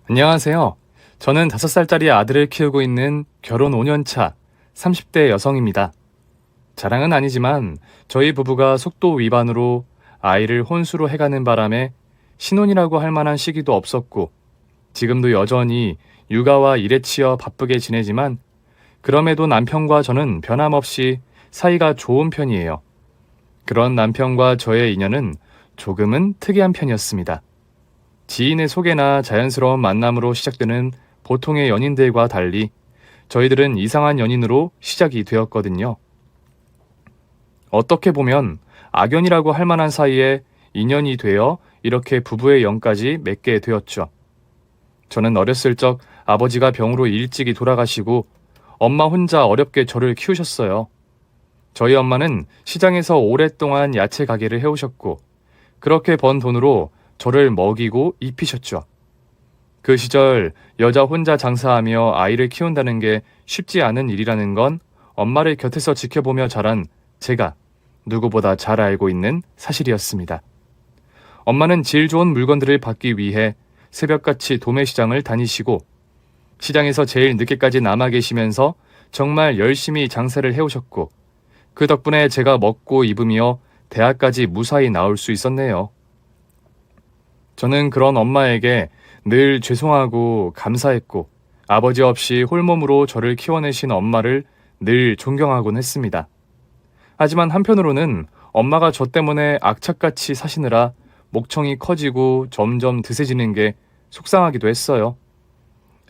안녕하세요. 저는 5살짜리 아들을 키우고 있는 결혼 5년 차 30대 여성입니다. 자랑은 아니지만 저희 부부가 속도 위반으로 아이를 혼수로 해가는 바람에 신혼이라고 할 만한 시기도 없었고 지금도 여전히 육아와 일에 치여 바쁘게 지내지만 그럼에도 남편과 저는 변함없이 사이가 좋은 편이에요. 그런 남편과 저의 인연은 조금은 특이한 편이었습니다. 지인의 소개나 자연스러운 만남으로 시작되는 보통의 연인들과 달리 저희들은 이상한 연인으로 시작이 되었거든요. 어떻게 보면 악연이라고 할 만한 사이에 인연이 되어 이렇게 부부의 영까지 맺게 되었죠. 저는 어렸을 적 아버지가 병으로 일찍이 돌아가시고 엄마 혼자 어렵게 저를 키우셨어요. 저희 엄마는 시장에서 오랫동안 야채 가게를 해오셨고 그렇게 번 돈으로 저를 먹이고 입히셨죠. 그 시절 여자 혼자 장사하며 아이를 키운다는 게 쉽지 않은 일이라는 건 엄마를 곁에서 지켜보며 자란 제가 누구보다 잘 알고 있는 사실이었습니다. 엄마는 질 좋은 물건들을 받기 위해 새벽같이 도매시장을 다니시고 시장에서 제일 늦게까지 남아 계시면서 정말 열심히 장사를 해오셨고 그 덕분에 제가 먹고 입으며 대학까지 무사히 나올 수 있었네요. 저는 그런 엄마에게 늘 죄송하고 감사했고 아버지 없이 홀몸으로 저를 키워내신 엄마를 늘 존경하곤 했습니다. 하지만 한편으로는 엄마가 저 때문에 악착같이 사시느라 목청이 커지고 점점 드세지는 게 속상하기도 했어요.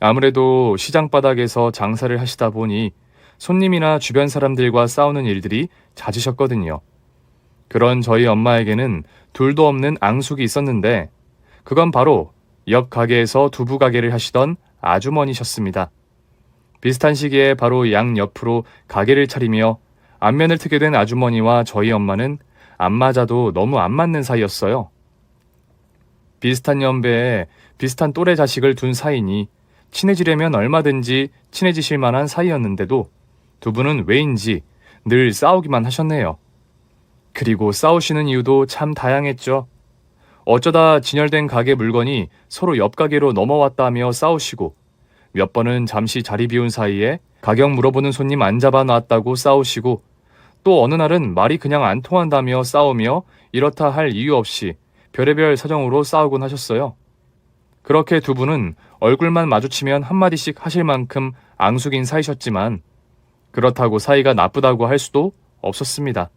아무래도 시장 바닥에서 장사를 하시다 보니 손님이나 주변 사람들과 싸우는 일들이 잦으셨거든요. 그런 저희 엄마에게는 둘도 없는 앙숙이 있었는데 그건 바로 옆 가게에서 두부 가게를 하시던 아주머니셨습니다. 비슷한 시기에 바로 양 옆으로 가게를 차리며 안면을 트게 된 아주머니와 저희 엄마는 안 맞아도 너무 안 맞는 사이였어요. 비슷한 연배에 비슷한 또래 자식을 둔 사이니 친해지려면 얼마든지 친해지실 만한 사이였는데도 두 분은 왜인지 늘 싸우기만 하셨네요. 그리고 싸우시는 이유도 참 다양했죠. 어쩌다 진열된 가게 물건이 서로 옆 가게로 넘어왔다며 싸우시고 몇 번은 잠시 자리 비운 사이에 가격 물어보는 손님 안 잡아 놨다고 싸우시고 또 어느 날은 말이 그냥 안 통한다며 싸우며 이렇다 할 이유 없이 별의별 사정으로 싸우곤 하셨어요. 그렇게 두 분은 얼굴만 마주치면 한마디씩 하실 만큼 앙숙인 사이셨지만 그렇다고 사이가 나쁘다고 할 수도 없었습니다.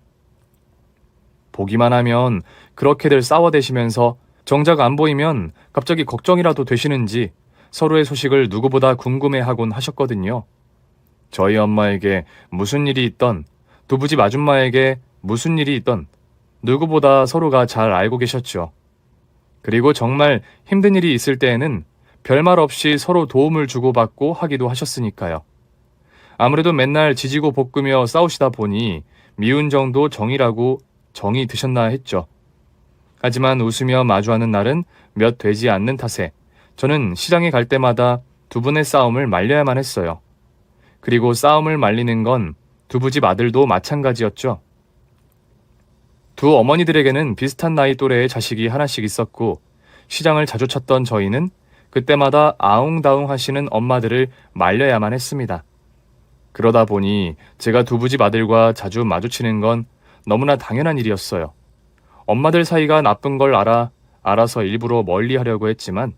보기만 하면 그렇게들 싸워대시면서 정작 안 보이면 갑자기 걱정이라도 되시는지 서로의 소식을 누구보다 궁금해하곤 하셨거든요. 저희 엄마에게 무슨 일이 있던 두부집 아줌마에게 무슨 일이 있던 누구보다 서로가 잘 알고 계셨죠. 그리고 정말 힘든 일이 있을 때에는 별말 없이 서로 도움을 주고받고 하기도 하셨으니까요. 아무래도 맨날 지지고 볶으며 싸우시다 보니 미운 정도 정이라고 정이 드셨나 했죠. 하지만 웃으며 마주하는 날은 몇 되지 않는 탓에 저는 시장에 갈 때마다 두 분의 싸움을 말려야만 했어요. 그리고 싸움을 말리는 건 두부집 아들도 마찬가지였죠. 두 어머니들에게는 비슷한 나이 또래의 자식이 하나씩 있었고 시장을 자주 찾던 저희는 그때마다 아웅다웅 하시는 엄마들을 말려야만 했습니다. 그러다 보니 제가 두부집 아들과 자주 마주치는 건 너무나 당연한 일이었어요. 엄마들 사이가 나쁜 걸 알아서 일부러 멀리 하려고 했지만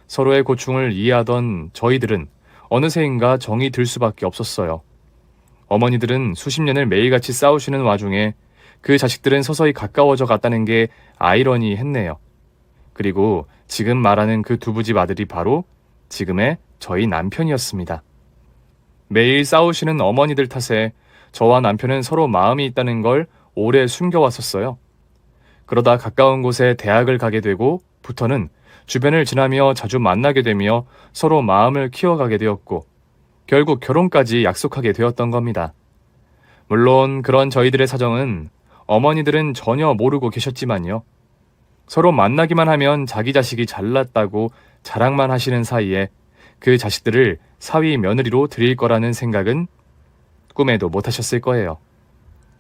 서로의 고충을 이해하던 저희들은 어느새인가 정이 들 수밖에 없었어요. 어머니들은 수십 년을 매일같이 싸우시는 와중에 그 자식들은 서서히 가까워져 갔다는 게 아이러니했네요. 그리고 지금 말하는 그 두부집 아들이 바로 지금의 저희 남편이었습니다. 매일 싸우시는 어머니들 탓에 저와 남편은 서로 마음이 있다는 걸 오래 숨겨왔었어요. 그러다 가까운 곳에 대학을 가게 되고 부터는 주변을 지나며 자주 만나게 되며 서로 마음을 키워가게 되었고 결국 결혼까지 약속하게 되었던 겁니다. 물론 그런 저희들의 사정은 어머니들은 전혀 모르고 계셨지만요. 서로 만나기만 하면 자기 자식이 잘났다고 자랑만 하시는 사이에 그 자식들을 사위 며느리로 드릴 거라는 생각은 꿈에도 못 하셨을 거예요.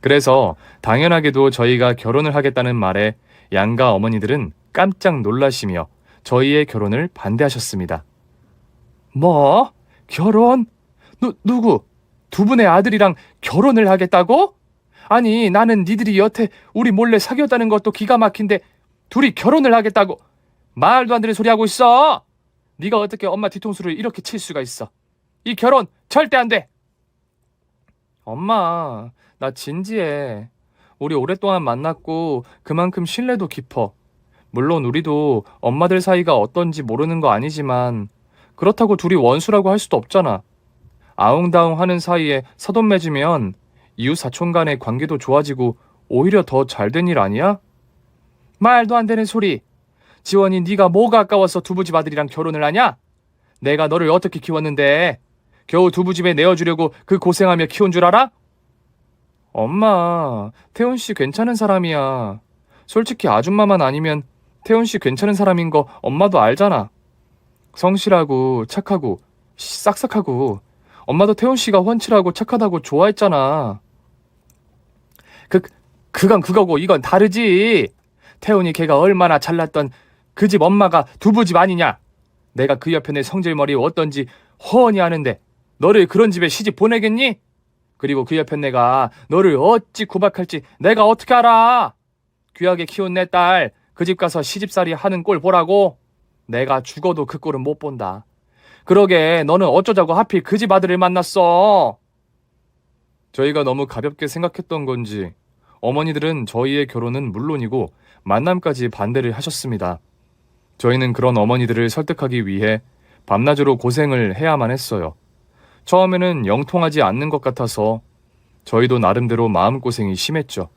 그래서 당연하게도 저희가 결혼을 하겠다는 말에 양가 어머니들은 깜짝 놀라시며 저희의 결혼을 반대하셨습니다. 뭐? 결혼? 누구? 두 분의 아들이랑 결혼을 하겠다고? 아니, 나는 니들이 여태 우리 몰래 사귀었다는 것도 기가 막힌데 둘이 결혼을 하겠다고? 말도 안 되는 소리 하고 있어. 네가 어떻게 엄마 뒤통수를 이렇게 칠 수가 있어? 이 결혼 절대 안 돼. 엄마, 나 진지해. 우리 오랫동안 만났고 그만큼 신뢰도 깊어. 물론 우리도 엄마들 사이가 어떤지 모르는 거 아니지만 그렇다고 둘이 원수라고 할 수도 없잖아. 아웅다웅 하는 사이에 사돈 맺으면 이웃 사촌 간의 관계도 좋아지고 오히려 더 잘 된 일 아니야? 말도 안 되는 소리. 지원이 네가 뭐가 아까워서 두부집 아들이랑 결혼을 하냐? 내가 너를 어떻게 키웠는데 겨우 두부집에 내어주려고 그 고생하며 키운 줄 알아? 엄마, 태훈 씨 괜찮은 사람이야. 솔직히 아줌마만 아니면 태훈 씨 괜찮은 사람인 거 엄마도 알잖아. 성실하고 착하고 싹싹하고 엄마도 태훈 씨가 훤칠하고 착하다고 좋아했잖아. 그 그건 그거고 이건 다르지. 태훈이 걔가 얼마나 잘났던 그 집 엄마가 두부집 아니냐. 내가 그 옆에 성질머리 어떤지 훤히 아는데 너를 그런 집에 시집 보내겠니? 그리고 그 옆에 내가 너를 어찌 구박할지 내가 어떻게 알아? 귀하게 키운 내 딸 그 집 가서 시집살이 하는 꼴 보라고? 내가 죽어도 그 꼴은 못 본다. 그러게 너는 어쩌자고 하필 그 집 아들을 만났어? 저희가 너무 가볍게 생각했던 건지 어머니들은 저희의 결혼은 물론이고 만남까지 반대를 하셨습니다. 저희는 그런 어머니들을 설득하기 위해 밤낮으로 고생을 해야만 했어요. 처음에는 영통하지 않는 것 같아서 저희도 나름대로 마음고생이 심했죠.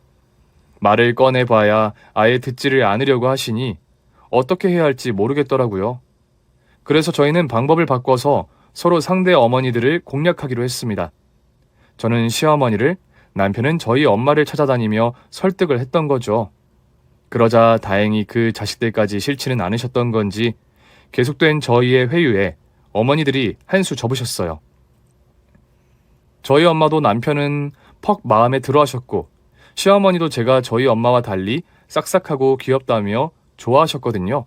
말을 꺼내봐야 아예 듣지를 않으려고 하시니 어떻게 해야 할지 모르겠더라고요. 그래서 저희는 방법을 바꿔서 서로 상대 어머니들을 공략하기로 했습니다. 저는 시어머니를, 남편은 저희 엄마를 찾아다니며 설득을 했던 거죠. 그러자 다행히 그 자식들까지 싫지는 않으셨던 건지 계속된 저희의 회유에 어머니들이 한 수 접으셨어요. 저희 엄마도 남편은 퍽 마음에 들어 하셨고 시어머니도 제가 저희 엄마와 달리 싹싹하고 귀엽다며 좋아하셨거든요.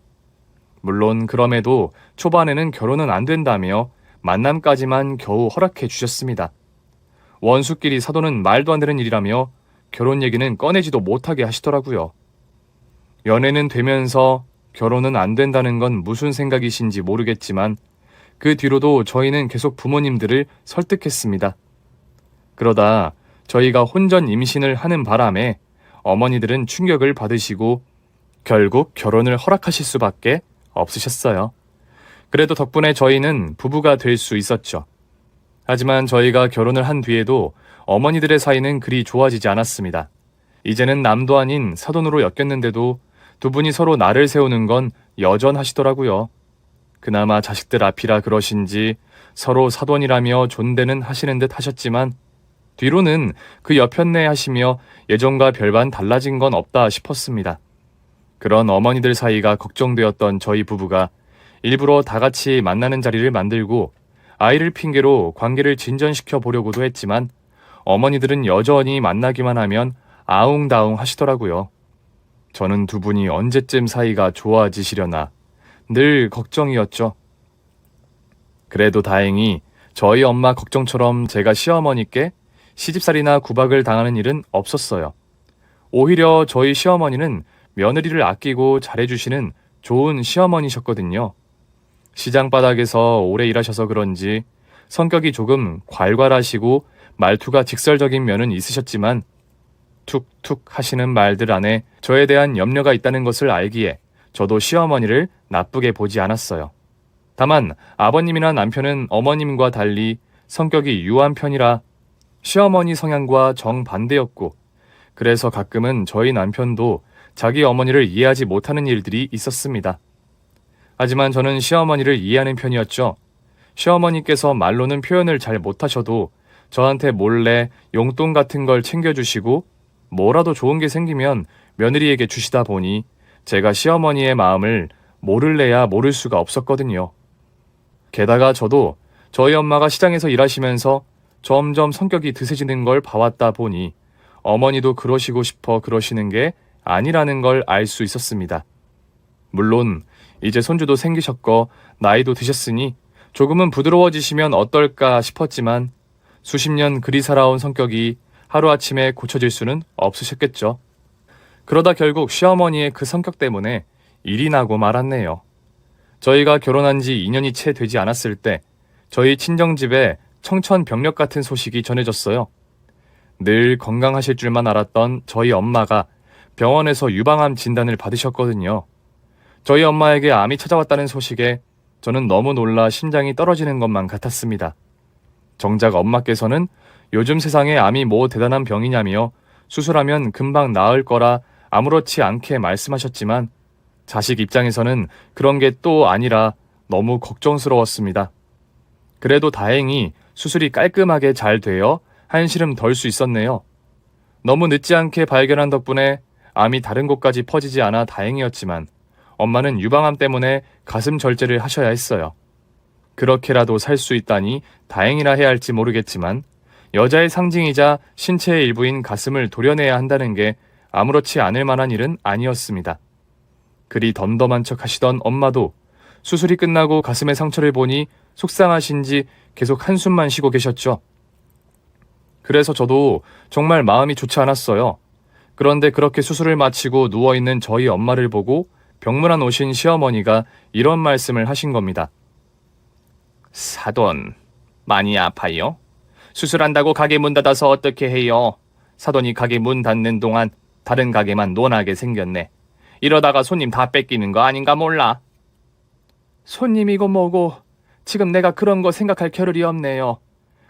물론 그럼에도 초반에는 결혼은 안 된다며 만남까지만 겨우 허락해 주셨습니다. 원수끼리 사돈은 말도 안 되는 일이라며 결혼 얘기는 꺼내지도 못하게 하시더라고요. 연애는 되면서 결혼은 안 된다는 건 무슨 생각이신지 모르겠지만 그 뒤로도 저희는 계속 부모님들을 설득했습니다. 그러다 저희가 혼전 임신을 하는 바람에 어머니들은 충격을 받으시고 결국 결혼을 허락하실 수밖에 없으셨어요. 그래도 덕분에 저희는 부부가 될 수 있었죠. 하지만 저희가 결혼을 한 뒤에도 어머니들의 사이는 그리 좋아지지 않았습니다. 이제는 남도 아닌 사돈으로 엮였는데도 두 분이 서로 날을 세우는 건 여전하시더라고요. 그나마 자식들 앞이라 그러신지 서로 사돈이라며 존대는 하시는 듯 하셨지만 뒤로는 그 여편네 하시며 예전과 별반 달라진 건 없다 싶었습니다. 그런 어머니들 사이가 걱정되었던 저희 부부가 일부러 다 같이 만나는 자리를 만들고 아이를 핑계로 관계를 진전시켜 보려고도 했지만 어머니들은 여전히 만나기만 하면 아웅다웅 하시더라고요. 저는 두 분이 언제쯤 사이가 좋아지시려나 늘 걱정이었죠. 그래도 다행히 저희 엄마 걱정처럼 제가 시어머니께 시집살이나 구박을 당하는 일은 없었어요. 오히려 저희 시어머니는 며느리를 아끼고 잘해주시는 좋은 시어머니셨거든요. 시장 바닥에서 오래 일하셔서 그런지 성격이 조금 괄괄하시고 말투가 직설적인 면은 있으셨지만 툭툭 하시는 말들 안에 저에 대한 염려가 있다는 것을 알기에 저도 시어머니를 나쁘게 보지 않았어요. 다만 아버님이나 남편은 어머님과 달리 성격이 유한 편이라 시어머니 성향과 정반대였고 그래서 가끔은 저희 남편도 자기 어머니를 이해하지 못하는 일들이 있었습니다. 하지만 저는 시어머니를 이해하는 편이었죠. 시어머니께서 말로는 표현을 잘 못하셔도 저한테 몰래 용돈 같은 걸 챙겨주시고 뭐라도 좋은 게 생기면 며느리에게 주시다 보니 제가 시어머니의 마음을 모를래야 모를 수가 없었거든요. 게다가 저도 저희 엄마가 시장에서 일하시면서 점점 성격이 드세지는 걸 봐왔다 보니 어머니도 그러시고 싶어 그러시는 게 아니라는 걸 알 수 있었습니다. 물론 이제 손주도 생기셨고 나이도 드셨으니 조금은 부드러워지시면 어떨까 싶었지만 수십 년 그리 살아온 성격이 하루아침에 고쳐질 수는 없으셨겠죠. 그러다 결국 시어머니의 그 성격 때문에 일이 나고 말았네요. 저희가 결혼한 지 2년이 채 되지 않았을 때 저희 친정집에 청천벽력 같은 소식이 전해졌어요. 늘 건강하실 줄만 알았던 저희 엄마가 병원에서 유방암 진단을 받으셨거든요. 저희 엄마에게 암이 찾아왔다는 소식에 저는 너무 놀라 심장이 떨어지는 것만 같았습니다. 정작 엄마께서는 요즘 세상에 암이 뭐 대단한 병이냐며 수술하면 금방 나을 거라 아무렇지 않게 말씀하셨지만 자식 입장에서는 그런 게 또 아니라 너무 걱정스러웠습니다. 그래도 다행히 수술이 깔끔하게 잘 되어 한시름 덜 수 있었네요. 너무 늦지 않게 발견한 덕분에 암이 다른 곳까지 퍼지지 않아 다행이었지만 엄마는 유방암 때문에 가슴 절제를 하셔야 했어요. 그렇게라도 살 수 있다니 다행이라 해야 할지 모르겠지만 여자의 상징이자 신체의 일부인 가슴을 도려내야 한다는 게 아무렇지 않을 만한 일은 아니었습니다. 그리 덤덤한 척 하시던 엄마도 수술이 끝나고 가슴의 상처를 보니 속상하신지 계속 한숨만 쉬고 계셨죠. 그래서 저도 정말 마음이 좋지 않았어요. 그런데 그렇게 수술을 마치고 누워있는 저희 엄마를 보고 병문안 오신 시어머니가 이런 말씀을 하신 겁니다. 사돈, 많이 아파요? 수술한다고 가게 문 닫아서 어떻게 해요? 사돈이 가게 문 닫는 동안 다른 가게만 논하게 생겼네. 이러다가 손님 다 뺏기는 거 아닌가 몰라. 손님이고 뭐고 지금 내가 그런 거 생각할 겨를이 없네요.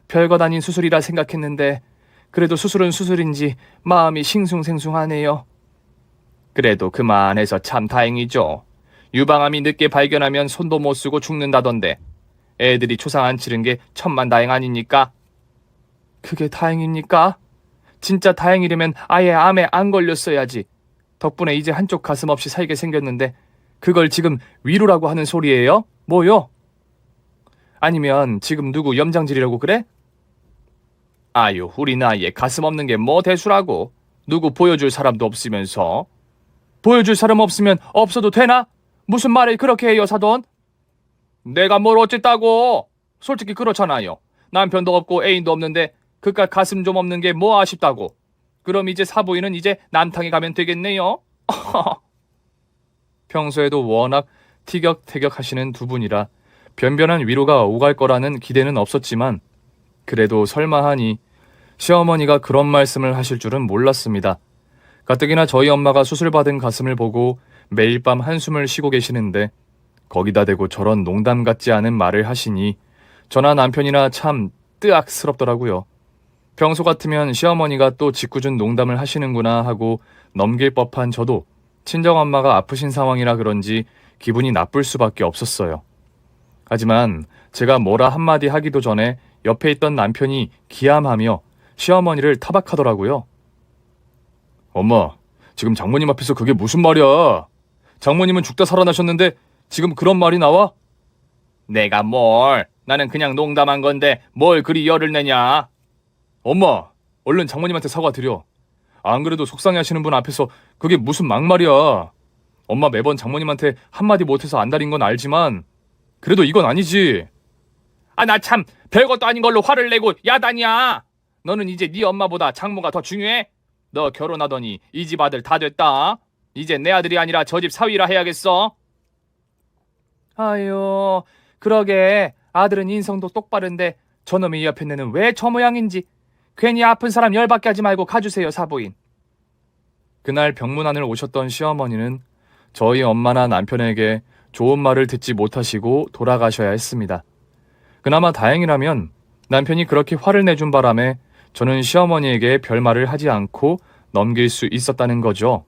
별것 아닌 수술이라 생각했는데 그래도 수술은 수술인지 마음이 싱숭생숭하네요. 그래도 그만해서 참 다행이죠. 유방암이 늦게 발견하면 손도 못 쓰고 죽는다던데 애들이 초상 안 치른 게 천만다행 아닙니까? 그게 다행입니까? 진짜 다행이려면 아예 암에 안 걸렸어야지. 덕분에 이제 한쪽 가슴 없이 살게 생겼는데 그걸 지금 위로라고 하는 소리예요? 뭐요? 아니면 지금 누구 염장질이라고 그래? 아유, 우리 나이에 가슴 없는 게 뭐 대수라고. 누구 보여줄 사람도 없으면서. 보여줄 사람 없으면 없어도 되나? 무슨 말을 그렇게 해요, 사돈? 내가 뭘 어쨌다고? 솔직히 그렇잖아요. 남편도 없고 애인도 없는데 그깟 가슴 좀 없는 게 뭐 아쉽다고. 그럼 이제 사부인은 이제 남탕에 가면 되겠네요. 평소에도 워낙 티격태격 하시는 두 분이라 변변한 위로가 오갈 거라는 기대는 없었지만 그래도 설마 하니 시어머니가 그런 말씀을 하실 줄은 몰랐습니다. 가뜩이나 저희 엄마가 수술받은 가슴을 보고 매일 밤 한숨을 쉬고 계시는데 거기다 대고 저런 농담 같지 않은 말을 하시니 저나 남편이나 참 뜨악스럽더라고요. 평소 같으면 시어머니가 또 짓궂은 농담을 하시는구나 하고 넘길 법한 저도 친정엄마가 아프신 상황이라 그런지 기분이 나쁠 수밖에 없었어요. 하지만 제가 뭐라 한마디 하기도 전에 옆에 있던 남편이 기함하며 시어머니를 타박하더라고요. 엄마, 지금 장모님 앞에서 그게 무슨 말이야? 장모님은 죽다 살아나셨는데 지금 그런 말이 나와? 내가 뭘, 나는 그냥 농담한 건데 뭘 그리 열을 내냐? 엄마, 얼른 장모님한테 사과드려. 안 그래도 속상해하시는 분 앞에서 그게 무슨 막말이야. 엄마 매번 장모님한테 한마디 못해서 안달인 건 알지만 그래도 이건 아니지. 아, 나 참 별것도 아닌 걸로 화를 내고 야단이야. 너는 이제 네 엄마보다 장모가 더 중요해? 너 결혼하더니 이 집 아들 다 됐다. 이제 내 아들이 아니라 저 집 사위라 해야겠어. 아유, 그러게 아들은 인성도 똑바른데 저놈의 옆에 내는 왜 저 모양인지. 괜히 아픈 사람 열받게 하지 말고 가주세요, 사부인. 그날 병문안을 오셨던 시어머니는 저희 엄마나 남편에게 좋은 말을 듣지 못하시고 돌아가셔야 했습니다. 그나마 다행이라면 남편이 그렇게 화를 내준 바람에 저는 시어머니에게 별말을 하지 않고 넘길 수 있었다는 거죠.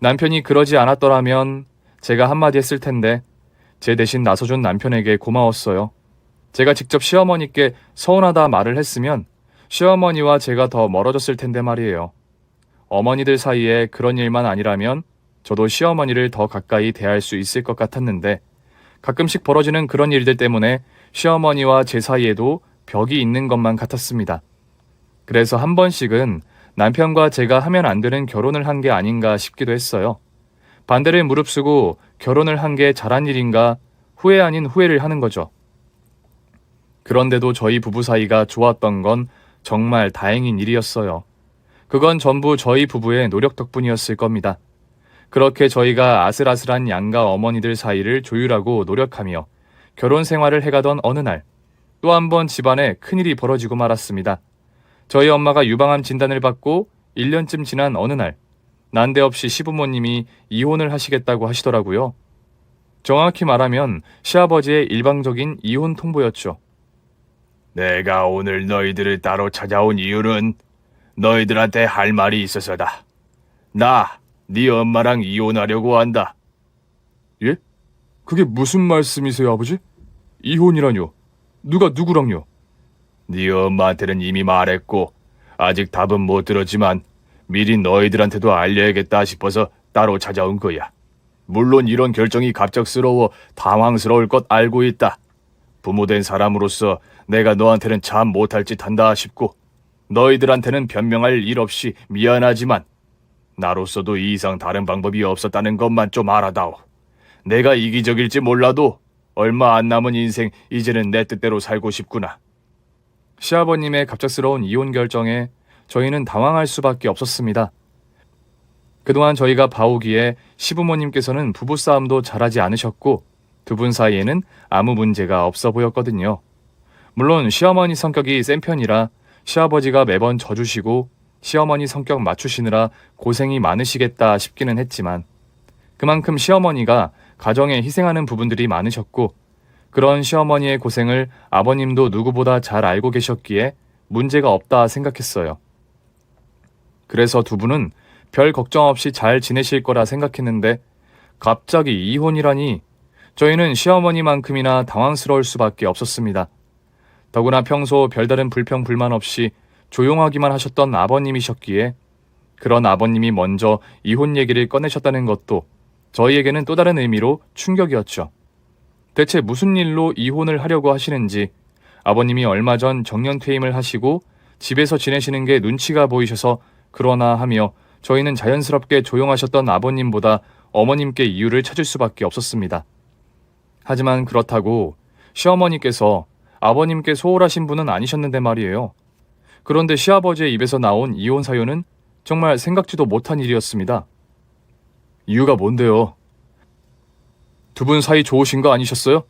남편이 그러지 않았더라면 제가 한마디 했을 텐데 제 대신 나서준 남편에게 고마웠어요. 제가 직접 시어머니께 서운하다 말을 했으면 시어머니와 제가 더 멀어졌을 텐데 말이에요. 어머니들 사이에 그런 일만 아니라면 저도 시어머니를 더 가까이 대할 수 있을 것 같았는데 가끔씩 벌어지는 그런 일들 때문에 시어머니와 제 사이에도 벽이 있는 것만 같았습니다. 그래서 한 번씩은 남편과 제가 하면 안 되는 결혼을 한 게 아닌가 싶기도 했어요. 반대를 무릅쓰고 결혼을 한 게 잘한 일인가 후회 아닌 후회를 하는 거죠. 그런데도 저희 부부 사이가 좋았던 건 정말 다행인 일이었어요. 그건 전부 저희 부부의 노력 덕분이었을 겁니다. 그렇게 저희가 아슬아슬한 양가 어머니들 사이를 조율하고 노력하며 결혼 생활을 해가던 어느 날, 또 한 번 집안에 큰일이 벌어지고 말았습니다. 저희 엄마가 유방암 진단을 받고 1년쯤 지난 어느 날, 난데없이 시부모님이 이혼을 하시겠다고 하시더라고요. 정확히 말하면 시아버지의 일방적인 이혼 통보였죠. 내가 오늘 너희들을 따로 찾아온 이유는 너희들한테 할 말이 있어서다. 네 엄마랑 이혼하려고 한다. 예? 그게 무슨 말씀이세요, 아버지? 이혼이라뇨? 누가 누구랑요? 네 엄마한테는 이미 말했고 아직 답은 못 들었지만 미리 너희들한테도 알려야겠다 싶어서 따로 찾아온 거야. 물론 이런 결정이 갑작스러워 당황스러울 것 알고 있다. 부모된 사람으로서 내가 너한테는 참 못할 짓 한다 싶고 너희들한테는 변명할 일 없이 미안하지만 나로서도 이 이상 다른 방법이 없었다는 것만 좀 알아다오. 내가 이기적일지 몰라도 얼마 안 남은 인생 이제는 내 뜻대로 살고 싶구나. 시아버님의 갑작스러운 이혼 결정에 저희는 당황할 수밖에 없었습니다. 그동안 저희가 봐오기에 시부모님께서는 부부싸움도 잘하지 않으셨고 두 분 사이에는 아무 문제가 없어 보였거든요. 물론 시어머니 성격이 센 편이라 시아버지가 매번 져주시고 시어머니 성격 맞추시느라 고생이 많으시겠다 싶기는 했지만 그만큼 시어머니가 가정에 희생하는 부분들이 많으셨고 그런 시어머니의 고생을 아버님도 누구보다 잘 알고 계셨기에 문제가 없다 생각했어요. 그래서 두 분은 별 걱정 없이 잘 지내실 거라 생각했는데 갑자기 이혼이라니 저희는 시어머니만큼이나 당황스러울 수밖에 없었습니다. 더구나 평소 별다른 불평 불만 없이 조용하기만 하셨던 아버님이셨기에 그런 아버님이 먼저 이혼 얘기를 꺼내셨다는 것도 저희에게는 또 다른 의미로 충격이었죠. 대체 무슨 일로 이혼을 하려고 하시는지 아버님이 얼마 전 정년퇴임을 하시고 집에서 지내시는 게 눈치가 보이셔서 그러나 하며 저희는 자연스럽게 조용하셨던 아버님보다 어머님께 이유를 찾을 수밖에 없었습니다. 하지만 그렇다고 시어머니께서 아버님께 소홀하신 분은 아니셨는데 말이에요. 그런데 시아버지의 입에서 나온 이혼 사유는 정말 생각지도 못한 일이었습니다. 이유가 뭔데요? 두 분 사이 좋으신 거 아니셨어요?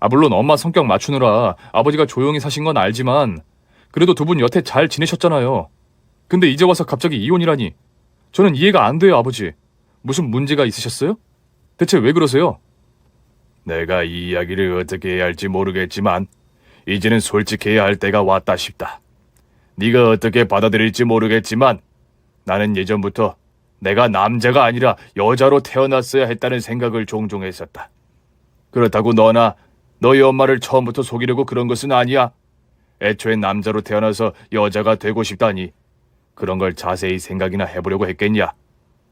물론 엄마 성격 맞추느라 아버지가 조용히 사신 건 알지만 그래도 두 분 여태 잘 지내셨잖아요. 근데 이제 와서 갑자기 이혼이라니 저는 이해가 안 돼요, 아버지. 무슨 문제가 있으셨어요? 대체 왜 그러세요? 내가 이 이야기를 어떻게 해야 할지 모르겠지만 이제는 솔직해야 할 때가 왔다 싶다. 네가 어떻게 받아들일지 모르겠지만 나는 예전부터 내가 남자가 아니라 여자로 태어났어야 했다는 생각을 종종 했었다. 그렇다고 너나 너희 엄마를 처음부터 속이려고 그런 것은 아니야. 애초에 남자로 태어나서 여자가 되고 싶다니 그런 걸 자세히 생각이나 해보려고 했겠냐.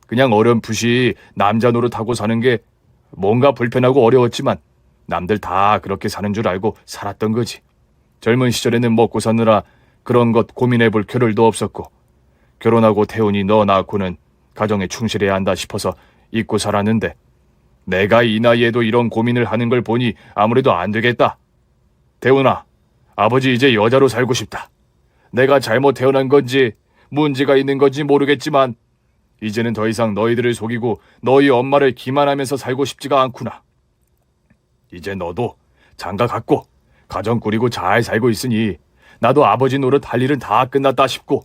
그냥 어렴풋이 남자 노릇하고 사는 게 뭔가 불편하고 어려웠지만 남들 다 그렇게 사는 줄 알고 살았던 거지. 젊은 시절에는 먹고 사느라 그런 것 고민해볼 겨를도 없었고 결혼하고 태우니 너 낳고는 가정에 충실해야 한다 싶어서 잊고 살았는데 내가 이 나이에도 이런 고민을 하는 걸 보니 아무래도 안 되겠다. 태훈아, 아버지 이제 여자로 살고 싶다. 내가 잘못 태어난 건지 문제가 있는 건지 모르겠지만 이제는 더 이상 너희들을 속이고 너희 엄마를 기만하면서 살고 싶지가 않구나. 이제 너도 장가 갔고 가정 꾸리고 잘 살고 있으니 나도 아버지 노릇 할 일은 다 끝났다 싶고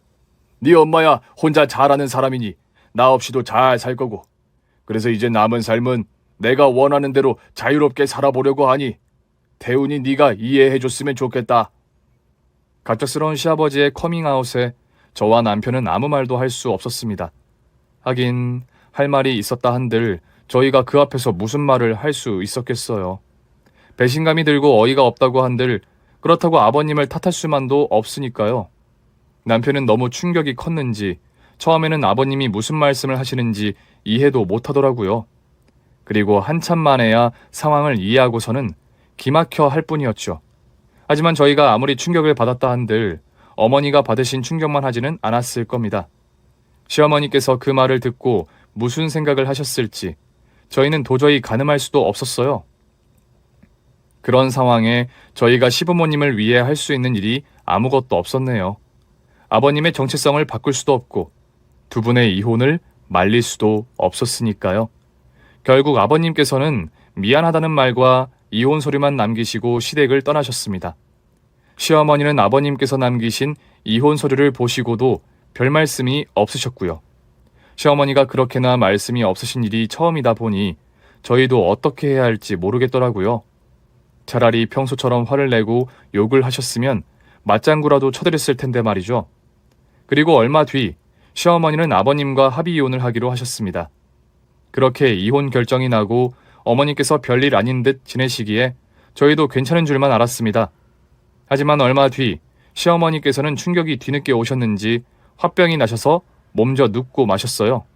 네 엄마야 혼자 잘하는 사람이니 나 없이도 잘 살 거고 그래서 이제 남은 삶은 내가 원하는 대로 자유롭게 살아보려고 하니 태훈이 네가 이해해줬으면 좋겠다. 갑작스러운 시아버지의 커밍아웃에 저와 남편은 아무 말도 할 수 없었습니다. 하긴 할 말이 있었다 한들 저희가 그 앞에서 무슨 말을 할 수 있었겠어요. 배신감이 들고 어이가 없다고 한들 그렇다고 아버님을 탓할 수만도 없으니까요. 남편은 너무 충격이 컸는지 처음에는 아버님이 무슨 말씀을 하시는지 이해도 못하더라고요. 그리고 한참 만에야 상황을 이해하고서는 기막혀 할 뿐이었죠. 하지만 저희가 아무리 충격을 받았다 한들 어머니가 받으신 충격만 하지는 않았을 겁니다. 시어머니께서 그 말을 듣고 무슨 생각을 하셨을지 저희는 도저히 가늠할 수도 없었어요. 그런 상황에 저희가 시부모님을 위해 할 수 있는 일이 아무것도 없었네요. 아버님의 정체성을 바꿀 수도 없고 두 분의 이혼을 말릴 수도 없었으니까요. 결국 아버님께서는 미안하다는 말과 이혼 서류만 남기시고 시댁을 떠나셨습니다. 시어머니는 아버님께서 남기신 이혼 서류를 보시고도 별 말씀이 없으셨고요. 시어머니가 그렇게나 말씀이 없으신 일이 처음이다 보니 저희도 어떻게 해야 할지 모르겠더라고요. 차라리 평소처럼 화를 내고 욕을 하셨으면 맞장구라도 쳐드렸을 텐데 말이죠. 그리고 얼마 뒤 시어머니는 아버님과 합의 이혼을 하기로 하셨습니다. 그렇게 이혼 결정이 나고 어머니께서 별일 아닌 듯 지내시기에 저희도 괜찮은 줄만 알았습니다. 하지만 얼마 뒤 시어머니께서는 충격이 뒤늦게 오셨는지 화병이 나셔서 몸져 눕고 마셨어요.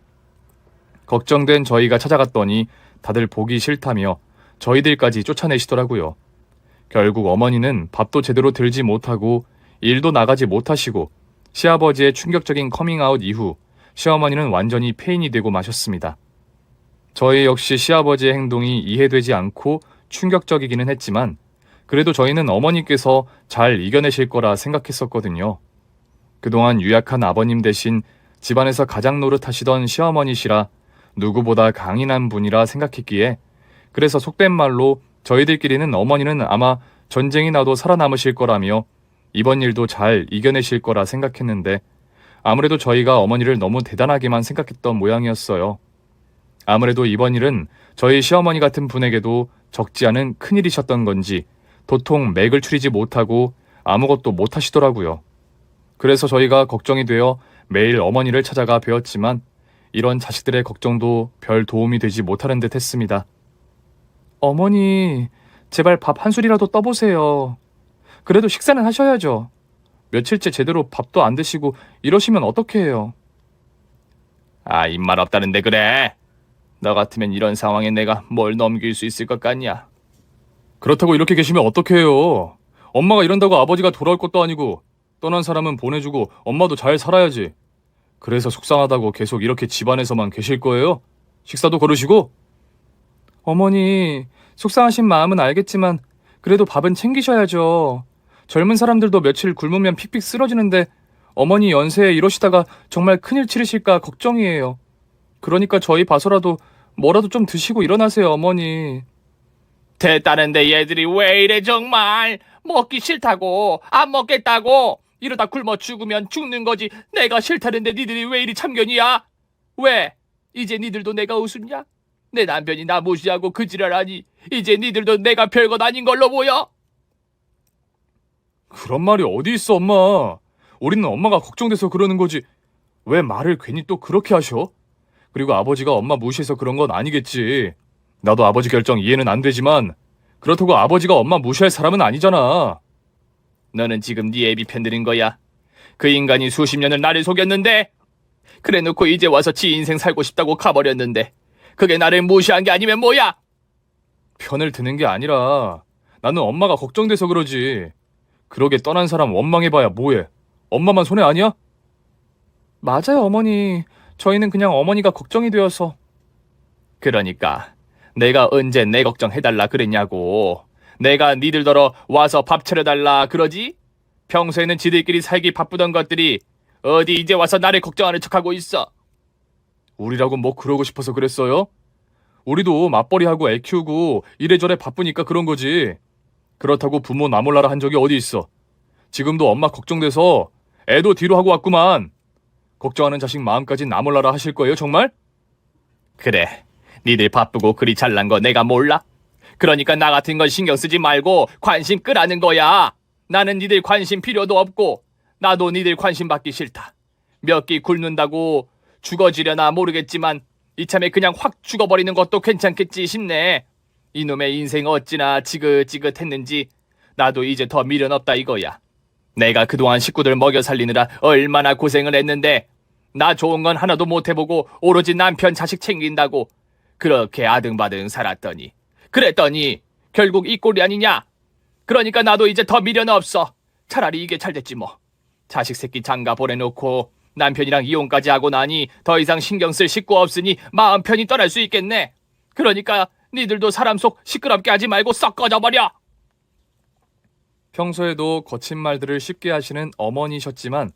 걱정된 저희가 찾아갔더니 다들 보기 싫다며 저희들까지 쫓아내시더라고요. 결국 어머니는 밥도 제대로 들지 못하고 일도 나가지 못하시고 시아버지의 충격적인 커밍아웃 이후 시어머니는 완전히 폐인이 되고 마셨습니다. 저희 역시 시아버지의 행동이 이해되지 않고 충격적이기는 했지만 그래도 저희는 어머니께서 잘 이겨내실 거라 생각했었거든요. 그동안 유약한 아버님 대신 집안에서 가장 노릇하시던 시어머니시라 누구보다 강인한 분이라 생각했기에 그래서 속된 말로 저희들끼리는 어머니는 아마 전쟁이 나도 살아남으실 거라며 이번 일도 잘 이겨내실 거라 생각했는데 아무래도 저희가 어머니를 너무 대단하게만 생각했던 모양이었어요. 아무래도 이번 일은 저희 시어머니 같은 분에게도 적지 않은 큰일이셨던 건지 도통 맥을 추리지 못하고 아무것도 못하시더라고요. 그래서 저희가 걱정이 되어 매일 어머니를 찾아가 뵈었지만 이런 자식들의 걱정도 별 도움이 되지 못하는 듯 했습니다. 어머니, 제발 밥 한 술이라도 떠보세요. 그래도 식사는 하셔야죠. 며칠째 제대로 밥도 안 드시고 이러시면 어떡해요. 아, 입맛 없다는데 그래. 너 같으면 이런 상황에 내가 뭘 넘길 수 있을 것 같냐? 그렇다고 이렇게 계시면 어떡해요. 엄마가 이런다고 아버지가 돌아올 것도 아니고 떠난 사람은 보내주고 엄마도 잘 살아야지. 그래서 속상하다고 계속 이렇게 집안에서만 계실 거예요? 식사도 거르시고? 어머니, 속상하신 마음은 알겠지만 그래도 밥은 챙기셔야죠. 젊은 사람들도 며칠 굶으면 픽픽 쓰러지는데 어머니 연세에 이러시다가 정말 큰일 치르실까 걱정이에요. 그러니까 저희 봐서라도 뭐라도 좀 드시고 일어나세요, 어머니. 됐다는데 얘들이 왜 이래 정말. 먹기 싫다고 안 먹겠다고 이러다 굶어 죽으면 죽는 거지. 내가 싫다는데 니들이 왜 이리 참견이야? 왜? 이제 니들도 내가 우습냐? 내 남편이 나 무시하고 그 지랄하니 이제 니들도 내가 별것 아닌 걸로 보여? 그런 말이 어디 있어, 엄마. 우리는 엄마가 걱정돼서 그러는 거지. 왜 말을 괜히 또 그렇게 하셔? 그리고 아버지가 엄마 무시해서 그런 건 아니겠지. 나도 아버지 결정 이해는 안 되지만 그렇다고 아버지가 엄마 무시할 사람은 아니잖아. 너는 지금 네 애비 편드는 거야. 그 인간이 수십 년을 나를 속였는데 그래놓고 이제 와서 지 인생 살고 싶다고 가버렸는데 그게 나를 무시한 게 아니면 뭐야? 편을 드는 게 아니라 나는 엄마가 걱정돼서 그러지. 그러게 떠난 사람 원망해봐야 뭐해. 엄마만 손해 아니야? 맞아요, 어머니. 저희는 그냥 어머니가 걱정이 되어서. 그러니까 내가 언제 내 걱정 해달라 그랬냐고. 내가 니들더러 와서 밥 차려달라 그러지? 평소에는 지들끼리 살기 바쁘던 것들이 어디 이제 와서 나를 걱정하는 척하고 있어. 우리라고 뭐 그러고 싶어서 그랬어요? 우리도 맞벌이하고 애 키우고 이래저래 바쁘니까 그런 거지. 그렇다고 부모 나 몰라라 한 적이 어디 있어. 지금도 엄마 걱정돼서 애도 뒤로 하고 왔구만. 걱정하는 자식 마음까지 나 몰라라 하실 거예요, 정말? 그래, 니들 바쁘고 그리 잘난 거 내가 몰라? 그러니까 나 같은 건 신경 쓰지 말고 관심 끄라는 거야. 나는 니들 관심 필요도 없고 나도 니들 관심 받기 싫다. 몇 끼 굶는다고 죽어지려나 모르겠지만 이참에 그냥 확 죽어버리는 것도 괜찮겠지 싶네. 이놈의 인생 어찌나 지긋지긋했는지 나도 이제 더 미련 없다 이거야. 내가 그동안 식구들 먹여 살리느라 얼마나 고생을 했는데 나 좋은 건 하나도 못 해보고 오로지 남편 자식 챙긴다고 그렇게 아등바등 살았더니 그랬더니 결국 이 꼴이 아니냐. 그러니까 나도 이제 더 미련 없어. 차라리 이게 잘 됐지 뭐. 자식 새끼 장가 보내놓고 남편이랑 이혼까지 하고 나니 더 이상 신경 쓸 식구 없으니 마음 편히 떠날 수 있겠네. 그러니까 니들도 사람 속 시끄럽게 하지 말고 썩 꺼져버려. 평소에도 거친 말들을 쉽게 하시는 어머니셨지만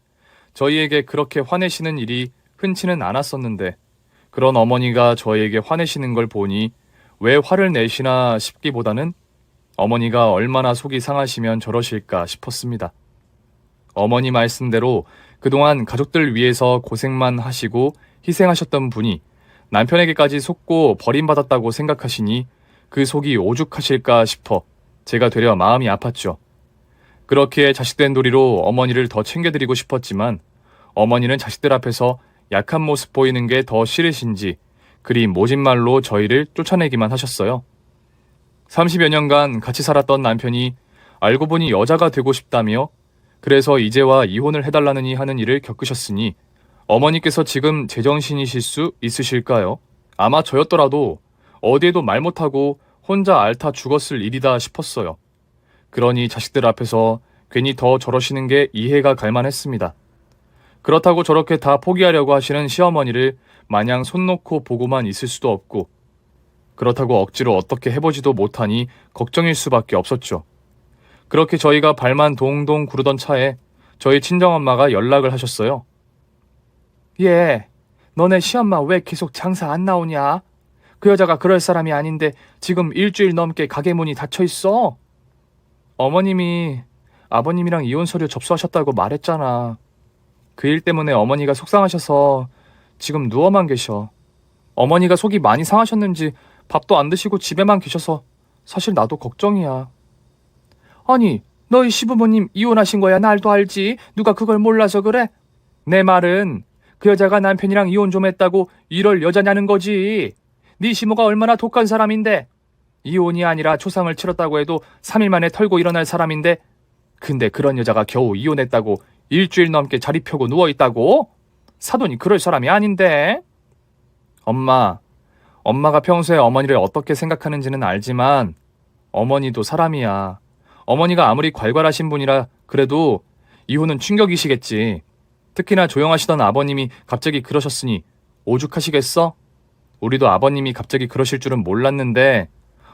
저희에게 그렇게 화내시는 일이 흔치는 않았었는데 그런 어머니가 저희에게 화내시는 걸 보니 왜 화를 내시나 싶기보다는 어머니가 얼마나 속이 상하시면 저러실까 싶었습니다. 어머니 말씀대로 그동안 가족들 위해서 고생만 하시고 희생하셨던 분이 남편에게까지 속고 버림받았다고 생각하시니 그 속이 오죽하실까 싶어 제가 되려 마음이 아팠죠. 그렇기에 자식된 도리로 어머니를 더 챙겨드리고 싶었지만 어머니는 자식들 앞에서 약한 모습 보이는 게 더 싫으신지 그리 모진 말로 저희를 쫓아내기만 하셨어요. 30여 년간 같이 살았던 남편이 알고 보니 여자가 되고 싶다며 그래서 이제와 이혼을 해달라느니 하는 일을 겪으셨으니 어머니께서 지금 제정신이실 수 있으실까요? 아마 저였더라도 어디에도 말 못하고 혼자 앓다 죽었을 일이다 싶었어요. 그러니 자식들 앞에서 괜히 더 저러시는 게 이해가 갈 만했습니다. 그렇다고 저렇게 다 포기하려고 하시는 시어머니를 마냥 손 놓고 보고만 있을 수도 없고 그렇다고 억지로 어떻게 해보지도 못하니 걱정일 수밖에 없었죠. 그렇게 저희가 발만 동동 구르던 차에 저희 친정엄마가 연락을 하셨어요. 얘, 너네 시엄마 왜 계속 장사 안 나오냐? 그 여자가 그럴 사람이 아닌데 지금 일주일 넘게 가게 문이 닫혀 있어. 어머님이 아버님이랑 이혼 서류 접수하셨다고 말했잖아. 그 일 때문에 어머니가 속상하셔서 지금 누워만 계셔. 어머니가 속이 많이 상하셨는지 밥도 안 드시고 집에만 계셔서 사실 나도 걱정이야. 아니, 너희 시부모님 이혼하신 거야 날도 알지. 누가 그걸 몰라서 그래? 내 말은 그 여자가 남편이랑 이혼 좀 했다고 이럴 여자냐는 거지. 네 시모가 얼마나 독한 사람인데. 이혼이 아니라 초상을 치렀다고 해도 3일 만에 털고 일어날 사람인데 근데 그런 여자가 겨우 이혼했다고 일주일 넘게 자리 펴고 누워있다고? 사돈이 그럴 사람이 아닌데. 엄마가 평소에 어머니를 어떻게 생각하는지는 알지만 어머니도 사람이야. 어머니가 아무리 괄괄하신 분이라 그래도 이혼은 충격이시겠지. 특히나 조용하시던 아버님이 갑자기 그러셨으니 오죽하시겠어? 우리도 아버님이 갑자기 그러실 줄은 몰랐는데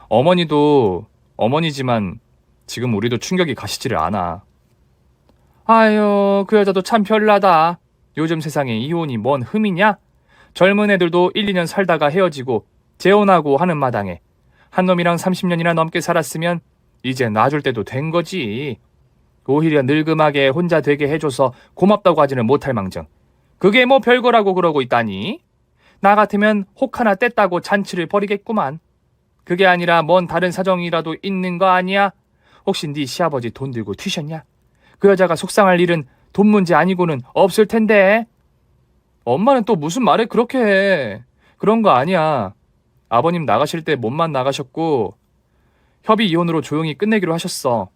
어머니도 어머니지만 지금 우리도 충격이 가시지를 않아. 아유, 그 여자도 참 별나다. 요즘 세상에 이혼이 뭔 흠이냐? 젊은 애들도 1, 2년 살다가 헤어지고 재혼하고 하는 마당에 한 놈이랑 30년이나 넘게 살았으면 이제 놔줄 때도 된 거지. 오히려 늙음하게 혼자 되게 해줘서 고맙다고 하지는 못할 망정. 그게 뭐 별거라고 그러고 있다니? 나 같으면 혹 하나 뗐다고 잔치를 벌이겠구만. 그게 아니라 뭔 다른 사정이라도 있는 거 아니야? 혹시 네 시아버지 돈 들고 튀셨냐? 그 여자가 속상할 일은 돈 문제 아니고는 없을 텐데. 엄마는 또 무슨 말을 그렇게 해. 그런 거 아니야. 아버님 나가실 때 몸만 나가셨고 협의 이혼으로 조용히 끝내기로 하셨어.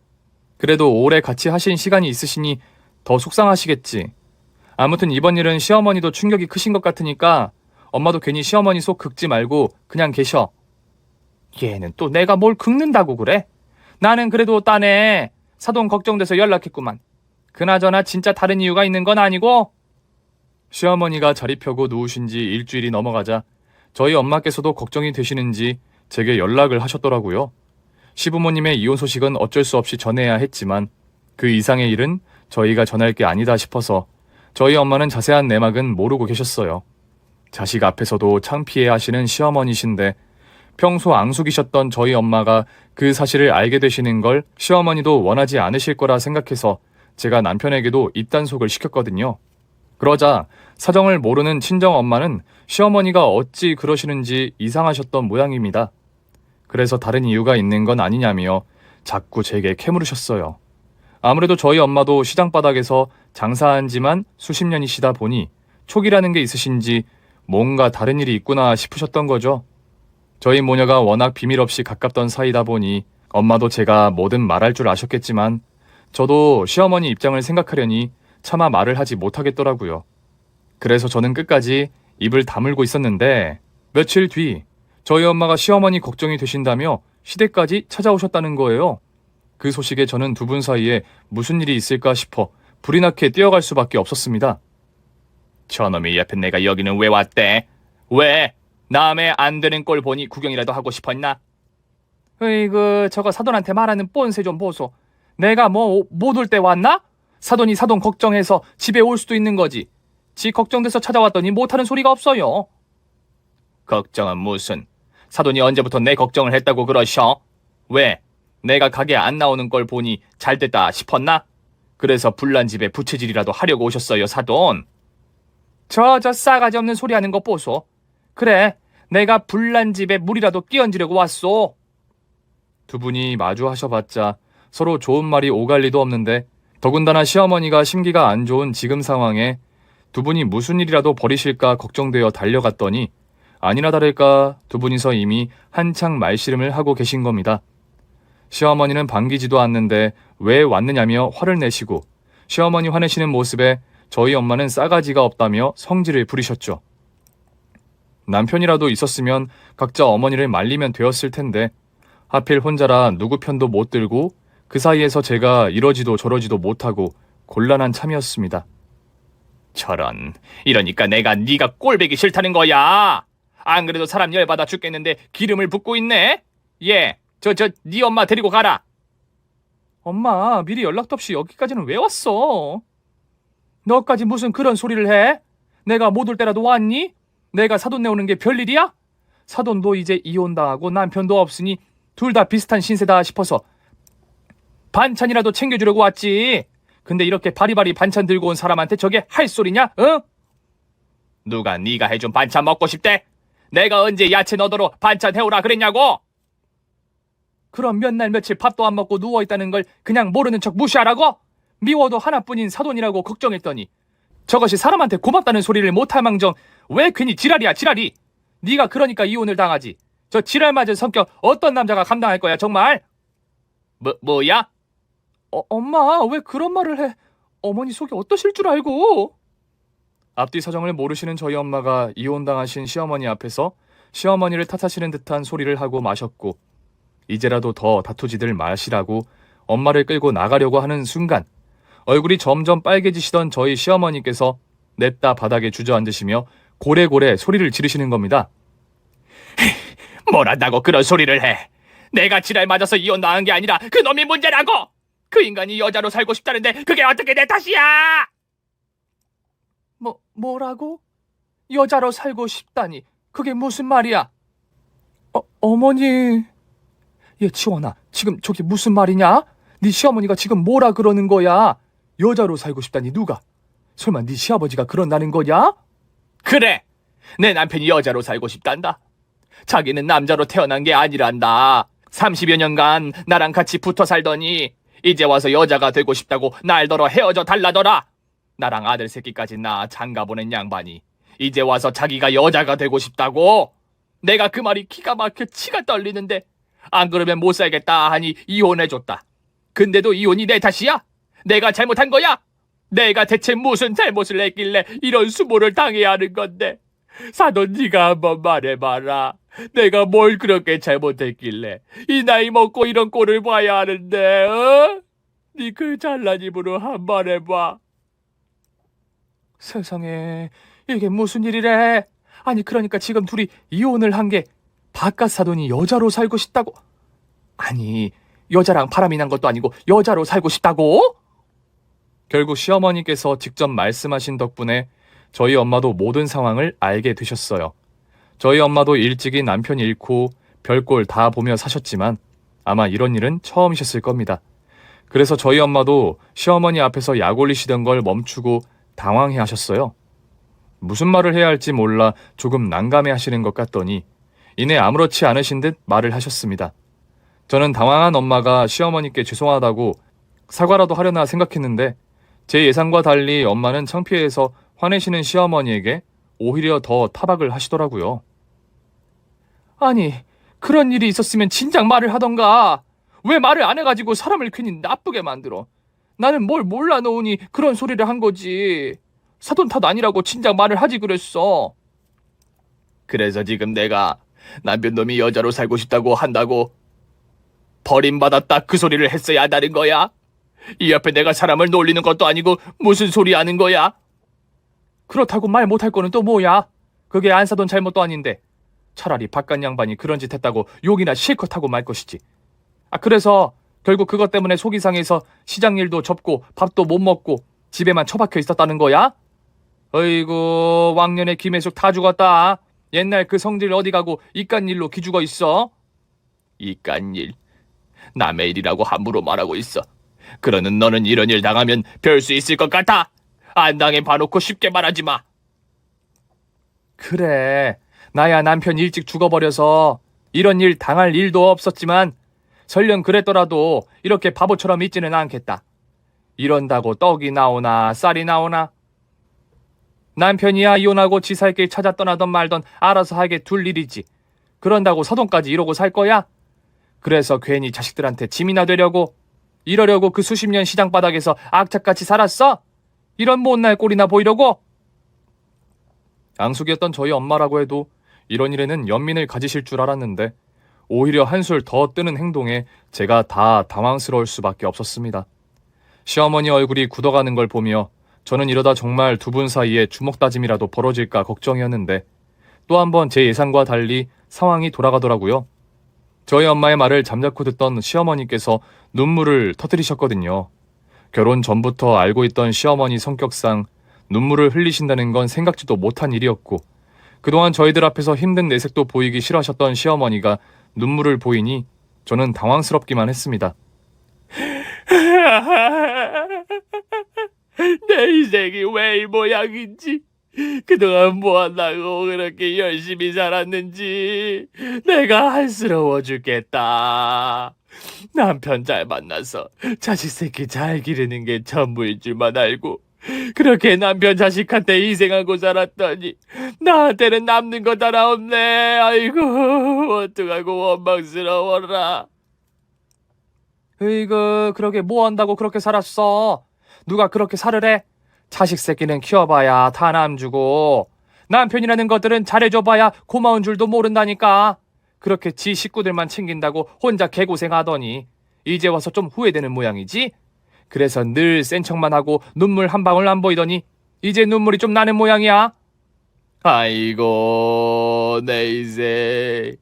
그래도 오래 같이 하신 시간이 있으시니 더 속상하시겠지. 아무튼 이번 일은 시어머니도 충격이 크신 것 같으니까 엄마도 괜히 시어머니 속 긁지 말고 그냥 계셔. 얘는 또 내가 뭘 긁는다고 그래? 나는 그래도 딴에 사돈 걱정돼서 연락했구만. 그나저나 진짜 다른 이유가 있는 건 아니고? 시어머니가 자리 펴고 누우신 지 일주일이 넘어가자 저희 엄마께서도 걱정이 되시는지 제게 연락을 하셨더라고요. 시부모님의 이혼 소식은 어쩔 수 없이 전해야 했지만 그 이상의 일은 저희가 전할 게 아니다 싶어서 저희 엄마는 자세한 내막은 모르고 계셨어요. 자식 앞에서도 창피해 하시는 시어머니신데 평소 앙숙이셨던 저희 엄마가 그 사실을 알게 되시는 걸 시어머니도 원하지 않으실 거라 생각해서 제가 남편에게도 입단속을 시켰거든요. 그러자 사정을 모르는 친정엄마는 시어머니가 어찌 그러시는지 이상하셨던 모양입니다. 그래서 다른 이유가 있는 건 아니냐며 자꾸 제게 캐물으셨어요. 아무래도 저희 엄마도 시장바닥에서 장사한 지만 수십 년이시다 보니 촉이라는 게 있으신지 뭔가 다른 일이 있구나 싶으셨던 거죠. 저희 모녀가 워낙 비밀 없이 가깝던 사이다 보니 엄마도 제가 뭐든 말할 줄 아셨겠지만 저도 시어머니 입장을 생각하려니 차마 말을 하지 못하겠더라고요. 그래서 저는 끝까지 입을 다물고 있었는데 며칠 뒤 저희 엄마가 시어머니 걱정이 되신다며 시댁까지 찾아오셨다는 거예요. 그 소식에 저는 두 분 사이에 무슨 일이 있을까 싶어 불이 나게 뛰어갈 수밖에 없었습니다. 저놈이 옆에 내가 여기는 왜 왔대? 왜? 남의 안 되는 꼴 보니 구경이라도 하고 싶었나? 으이그 저거 사돈한테 말하는 뻔세 좀 보소. 내가 뭐 못 올 때 왔나? 사돈이 사돈 걱정해서 집에 올 수도 있는 거지. 지 걱정돼서 찾아왔더니 못하는 소리가 없어요. 걱정은 무슨. 사돈이 언제부터 내 걱정을 했다고 그러셔? 왜? 내가 가게 안 나오는 걸 보니 잘됐다 싶었나? 그래서 불난 집에 부채질이라도 하려고 오셨어요, 사돈. 저 싸가지 없는 소리 하는 거 보소. 그래, 내가 불난 집에 물이라도 끼얹으려고 왔소. 두 분이 마주하셔봤자 서로 좋은 말이 오갈 리도 없는데, 더군다나 시어머니가 심기가 안 좋은 지금 상황에 두 분이 무슨 일이라도 벌이실까 걱정되어 달려갔더니 아니나 다를까 두 분이서 이미 한창 말씨름을 하고 계신 겁니다. 시어머니는 반기지도 않는데 왜 왔느냐며 화를 내시고, 시어머니 화내시는 모습에 저희 엄마는 싸가지가 없다며 성질을 부리셨죠. 남편이라도 있었으면 각자 어머니를 말리면 되었을 텐데, 하필 혼자라 누구 편도 못 들고 그 사이에서 제가 이러지도 저러지도 못하고 곤란한 참이었습니다. 저런, 이러니까 내가 네가 꼴배기 싫다는 거야. 안 그래도 사람 열받아 죽겠는데 기름을 붓고 있네. 예, 네 엄마 데리고 가라. 엄마, 미리 연락도 없이 여기까지는 왜 왔어? 너까지 무슨 그런 소리를 해? 내가 못 올 때라도 왔니? 내가 사돈 내오는 게 별일이야? 사돈도 이제 이혼당하고 남편도 없으니 둘 다 비슷한 신세다 싶어서 반찬이라도 챙겨주려고 왔지. 근데 이렇게 바리바리 반찬 들고 온 사람한테 저게 할 소리냐? 응? 누가 네가 해준 반찬 먹고 싶대? 내가 언제 야채 너더러 반찬 해오라 그랬냐고? 그럼 몇 날 며칠 밥도 안 먹고 누워있다는 걸 그냥 모르는 척 무시하라고? 미워도 하나뿐인 사돈이라고 걱정했더니 저것이 사람한테 고맙다는 소리를 못할 망정 왜 괜히 지랄이야, 지랄이. 네가 그러니까 이혼을 당하지. 저 지랄 맞은 성격 어떤 남자가 감당할 거야, 정말? 뭐야? 엄마, 왜 그런 말을 해? 어머니 속이 어떠실 줄 알고? 앞뒤 사정을 모르시는 저희 엄마가 이혼당하신 시어머니 앞에서 시어머니를 탓하시는 듯한 소리를 하고 마셨고, 이제라도 더 다투지들 마시라고 엄마를 끌고 나가려고 하는 순간 얼굴이 점점 빨개지시던 저희 시어머니께서 냅다 바닥에 주저앉으시며 고래고래 소리를 지르시는 겁니다. 뭘 한다고 그런 소리를 해. 내가 지랄 맞아서 이혼당한 게 아니라 그 놈이 문제라고. 그 인간이 여자로 살고 싶다는데 그게 어떻게 내 탓이야? 뭐라고? 여자로 살고 싶다니 그게 무슨 말이야? 어머니. 얘 치원아, 지금 저게 무슨 말이냐? 네 시어머니가 지금 뭐라 그러는 거야? 여자로 살고 싶다니 누가? 설마 네 시아버지가 그런다는 거냐? 그래, 내 남편이 여자로 살고 싶단다. 자기는 남자로 태어난 게 아니란다. 30여 년간 나랑 같이 붙어 살더니 이제 와서 여자가 되고 싶다고 날더러 헤어져 달라더라. 나랑 아들 새끼까지 낳아 장가 보낸 양반이 이제 와서 자기가 여자가 되고 싶다고? 내가 그 말이 기가 막혀 치가 떨리는데 안 그러면 못 살겠다 하니 이혼해줬다. 근데도 이혼이 내 탓이야? 내가 잘못한 거야? 내가 대체 무슨 잘못을 했길래 이런 수모를 당해야 하는 건데? 사돈, 네가 한번 말해봐라. 내가 뭘 그렇게 잘못했길래 이 나이 먹고 이런 꼴을 봐야 하는데, 어? 네 그 잘난 입으로 한번 해봐. 세상에, 이게 무슨 일이래? 아니 그러니까 지금 둘이 이혼을 한 게 바깥 사돈이 여자로 살고 싶다고? 아니, 여자랑 바람이 난 것도 아니고 여자로 살고 싶다고? 결국 시어머니께서 직접 말씀하신 덕분에 저희 엄마도 모든 상황을 알게 되셨어요. 저희 엄마도 일찍이 남편 잃고 별꼴 다 보며 사셨지만 아마 이런 일은 처음이셨을 겁니다. 그래서 저희 엄마도 시어머니 앞에서 약 올리시던 걸 멈추고 당황해 하셨어요. 무슨 말을 해야 할지 몰라 조금 난감해 하시는 것 같더니 이내 아무렇지 않으신 듯 말을 하셨습니다. 저는 당황한 엄마가 시어머니께 죄송하다고 사과라도 하려나 생각했는데 제 예상과 달리 엄마는 창피해서 화내시는 시어머니에게 오히려 더 타박을 하시더라고요. 아니, 그런 일이 있었으면 진작 말을 하던가. 왜 말을 안 해가지고 사람을 괜히 나쁘게 만들어. 나는 뭘 몰라 놓으니 그런 소리를 한 거지. 사돈 탓 아니라고 진작 말을 하지 그랬어. 그래서 지금 내가 남편놈이 여자로 살고 싶다고 한다고 버림받았다 그 소리를 했어야 한다는 거야? 이 옆에 내가 사람을 놀리는 것도 아니고 무슨 소리 하는 거야? 그렇다고 말 못할 거는 또 뭐야? 그게 안 사돈 잘못도 아닌데 차라리 바깥 양반이 그런 짓 했다고 욕이나 실컷 하고 말 것이지. 그래서 결국 그것 때문에 속이 상해서 시장 일도 접고 밥도 못 먹고 집에만 처박혀 있었다는 거야? 어이구, 왕년에 김혜숙 다 죽었다. 옛날 그 성질 어디 가고 이깟 일로 기죽어 있어? 이깟 일. 남의 일이라고 함부로 말하고 있어. 그러는 너는 이런 일 당하면 별 수 있을 것 같아. 안 당해 봐놓고 쉽게 말하지 마. 그래, 나야 남편 일찍 죽어버려서 이런 일 당할 일도 없었지만 설령 그랬더라도 이렇게 바보처럼 있지는 않겠다. 이런다고 떡이 나오나 쌀이 나오나? 남편이야 이혼하고 지 살 길 찾아 떠나던 말던 알아서 하게 둘 일이지. 그런다고 서동까지 이러고 살 거야? 그래서 괜히 자식들한테 짐이나 되려고 이러려고 그 수십 년 시장 바닥에서 악착같이 살았어? 이런 못날 꼴이나 보이려고? 앙숙이었던 저희 엄마라고 해도 이런 일에는 연민을 가지실 줄 알았는데 오히려 한술 더 뜨는 행동에 제가 다 당황스러울 수밖에 없었습니다. 시어머니 얼굴이 굳어가는 걸 보며 저는 이러다 정말 두 분 사이에 주먹다짐이라도 벌어질까 걱정이었는데 또 한 번 제 예상과 달리 상황이 돌아가더라고요. 저희 엄마의 말을 잠자코 듣던 시어머니께서 눈물을 터뜨리셨거든요. 결혼 전부터 알고 있던 시어머니 성격상 눈물을 흘리신다는 건 생각지도 못한 일이었고 그동안 저희들 앞에서 힘든 내색도 보이기 싫어하셨던 시어머니가 눈물을 보이니 저는 당황스럽기만 했습니다. 내 인생이 왜 이 모양인지, 그동안 뭐한다고 그렇게 열심히 살았는지 내가 안쓰러워 죽겠다. 남편 잘 만나서 자식 새끼 잘 기르는 게 전부인 줄만 알고 그렇게 남편 자식한테 희생하고 살았더니 나한테는 남는 거 하나 없네. 아이고, 어떡하고 원망스러워라. 으이그, 그러게 뭐 한다고 그렇게 살았어? 누가 그렇게 살으래? 자식 새끼는 키워봐야 다 남주고 남편이라는 것들은 잘해줘봐야 고마운 줄도 모른다니까. 그렇게 지 식구들만 챙긴다고 혼자 개고생하더니 이제 와서 좀 후회되는 모양이지? 그래서 늘 센 척만 하고 눈물 한 방울 안 보이더니 이제 눈물이 좀 나는 모양이야? 아이고, 내 인생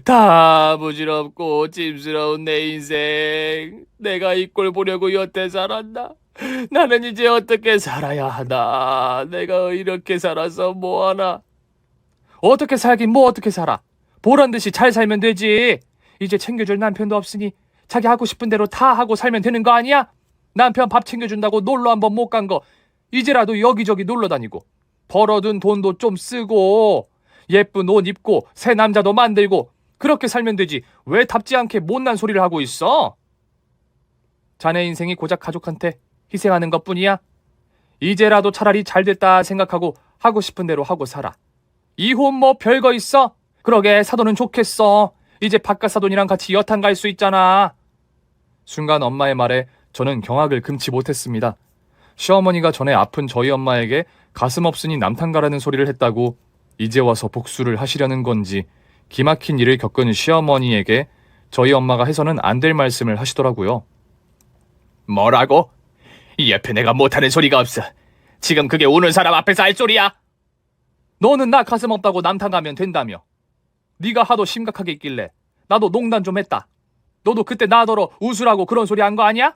다 부질없고 찜스러운 내 인생. 내가 이 꼴 보려고 여태 살았나? 나는 이제 어떻게 살아야 하나? 내가 이렇게 살아서 뭐하나? 어떻게 살긴 뭐 어떻게 살아? 보란듯이 잘 살면 되지. 이제 챙겨줄 남편도 없으니 자기 하고 싶은 대로 다 하고 살면 되는 거 아니야? 남편 밥 챙겨준다고 놀러 한번 못 간 거 이제라도 여기저기 놀러 다니고 벌어둔 돈도 좀 쓰고 예쁜 옷 입고 새 남자도 만들고 그렇게 살면 되지. 왜 답지 않게 못난 소리를 하고 있어? 자네 인생이 고작 가족한테 희생하는 것뿐이야? 이제라도 차라리 잘됐다 생각하고 하고 싶은 대로 하고 살아. 이혼 뭐 별거 있어? 그러게 사돈은 좋겠어. 이제 바깥 사돈이랑 같이 여탕 갈 수 있잖아. 순간 엄마의 말에 저는 경악을 금치 못했습니다. 시어머니가 전에 아픈 저희 엄마에게 가슴 없으니 남탕 가라는 소리를 했다고 이제 와서 복수를 하시려는 건지 기막힌 일을 겪은 시어머니에게 저희 엄마가 해서는 안 될 말씀을 하시더라고요. 뭐라고? 이 옆에 내가 못하는 소리가 없어. 지금 그게 우는 사람 앞에서 할 소리야? 너는 나 가슴 없다고 남탕 가면 된다며. 네가 하도 심각하게 있길래 나도 농담 좀 했다. 너도 그때 나더러 웃으라고 그런 소리 한 거 아니야?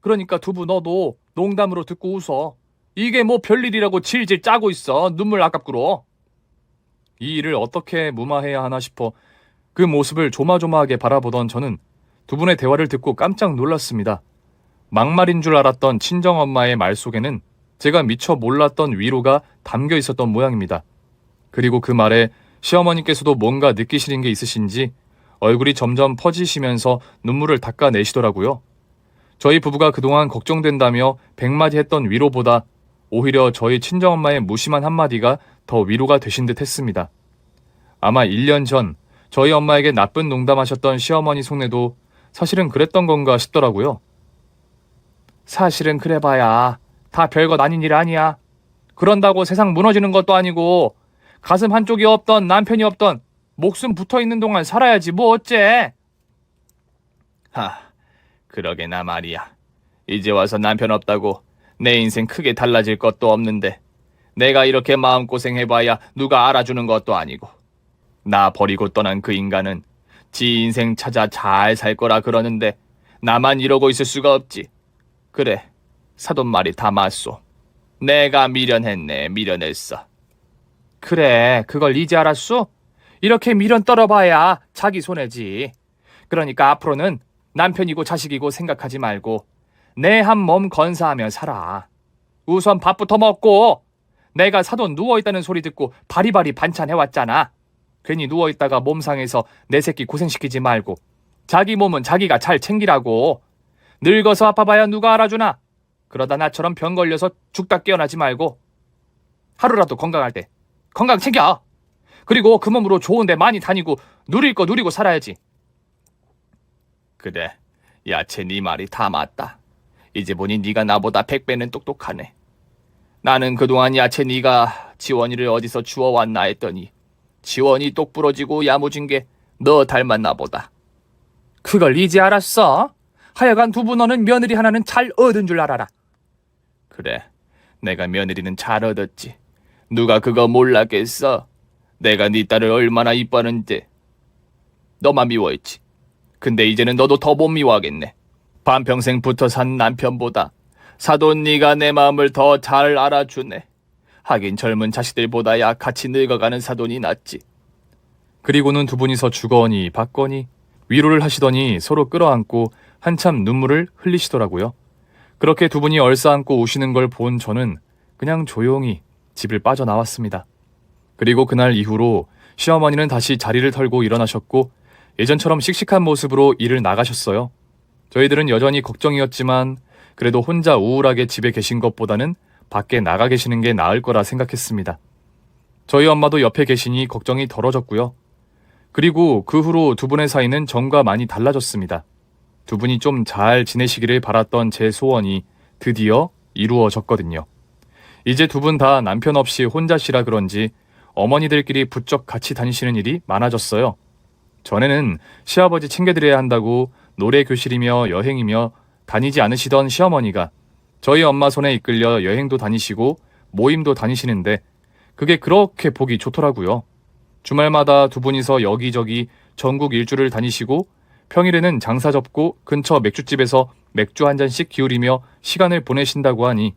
그러니까 두부 너도 농담으로 듣고 웃어. 이게 뭐 별일이라고 질질 짜고 있어. 눈물 아깝구로. 이 일을 어떻게 무마해야 하나 싶어 그 모습을 조마조마하게 바라보던 저는 두 분의 대화를 듣고 깜짝 놀랐습니다. 막말인 줄 알았던 친정엄마의 말 속에는 제가 미처 몰랐던 위로가 담겨 있었던 모양입니다. 그리고 그 말에 시어머니께서도 뭔가 느끼시는 게 있으신지 얼굴이 점점 퍼지시면서 눈물을 닦아내시더라고요. 저희 부부가 그동안 걱정된다며 100마디 했던 위로보다 오히려 저희 친정엄마의 무심한 한마디가 더 위로가 되신 듯 했습니다. 아마 1년 전 저희 엄마에게 나쁜 농담하셨던 시어머니 속내도 사실은 그랬던 건가 싶더라고요. 사실은 그래봐야 다 별것 아닌 일 아니야. 그런다고 세상 무너지는 것도 아니고 가슴 한쪽이 없던 남편이 없던 목숨 붙어있는 동안 살아야지 뭐 어째. 그러게나 말이야. 이제 와서 남편 없다고 내 인생 크게 달라질 것도 없는데 내가 이렇게 마음고생해봐야 누가 알아주는 것도 아니고 나 버리고 떠난 그 인간은 지 인생 찾아 잘 살 거라 그러는데 나만 이러고 있을 수가 없지. 그래, 사돈 말이 다 맞소. 내가 미련했어. 그래, 그걸 이제 알았소? 이렇게 미련 떨어봐야 자기 손해지. 그러니까 앞으로는 남편이고 자식이고 생각하지 말고 내 한 몸 건사하며 살아. 우선 밥부터 먹고. 내가 사돈 누워있다는 소리 듣고 바리바리 반찬해왔잖아. 괜히 누워있다가 몸 상해서 내 새끼 고생시키지 말고 자기 몸은 자기가 잘 챙기라고. 늙어서 아파봐야 누가 알아주나. 그러다 나처럼 병 걸려서 죽다 깨어나지 말고 하루라도 건강할 때 건강 챙겨. 그리고 그 몸으로 좋은 데 많이 다니고 누릴 거 누리고 살아야지. 그래, 야채 네 말이 다 맞다. 이제 보니 네가 나보다 100배는 똑똑하네. 나는 그동안 야채 네가 지원이를 어디서 주워왔나 했더니 지원이 똑 부러지고 야무진 게 너 닮았나 보다. 그걸 이제 알았어? 하여간 두부 너는 며느리 하나는 잘 얻은 줄 알아라. 그래, 내가 며느리는 잘 얻었지. 누가 그거 몰랐겠어? 내가 네 딸을 얼마나 이뻐하는지. 너만 미워했지. 근데 이제는 너도 더 못 미워하겠네. 반평생 붙어 산 남편보다 사돈 네가 내 마음을 더 잘 알아주네. 하긴 젊은 자식들보다야 같이 늙어가는 사돈이 낫지. 그리고는 두 분이서 주거니 받거니 위로를 하시더니 서로 끌어안고 한참 눈물을 흘리시더라고요. 그렇게 두 분이 얼싸안고 우시는 걸 본 저는 그냥 조용히 집을 빠져나왔습니다. 그리고 그날 이후로 시어머니는 다시 자리를 털고 일어나셨고 예전처럼 씩씩한 모습으로 일을 나가셨어요. 저희들은 여전히 걱정이었지만 그래도 혼자 우울하게 집에 계신 것보다는 밖에 나가 계시는 게 나을 거라 생각했습니다. 저희 엄마도 옆에 계시니 걱정이 덜어졌고요. 그리고 그 후로 두 분의 사이는 전과 많이 달라졌습니다. 두 분이 좀 잘 지내시기를 바랐던 제 소원이 드디어 이루어졌거든요. 이제 두 분 다 남편 없이 혼자시라 그런지 어머니들끼리 부쩍 같이 다니시는 일이 많아졌어요. 전에는 시아버지 챙겨드려야 한다고 노래 교실이며 여행이며 다니지 않으시던 시어머니가 저희 엄마 손에 이끌려 여행도 다니시고 모임도 다니시는데 그게 그렇게 보기 좋더라고요. 주말마다 두 분이서 여기저기 전국 일주를 다니시고 평일에는 장사 접고 근처 맥주집에서 맥주 한 잔씩 기울이며 시간을 보내신다고 하니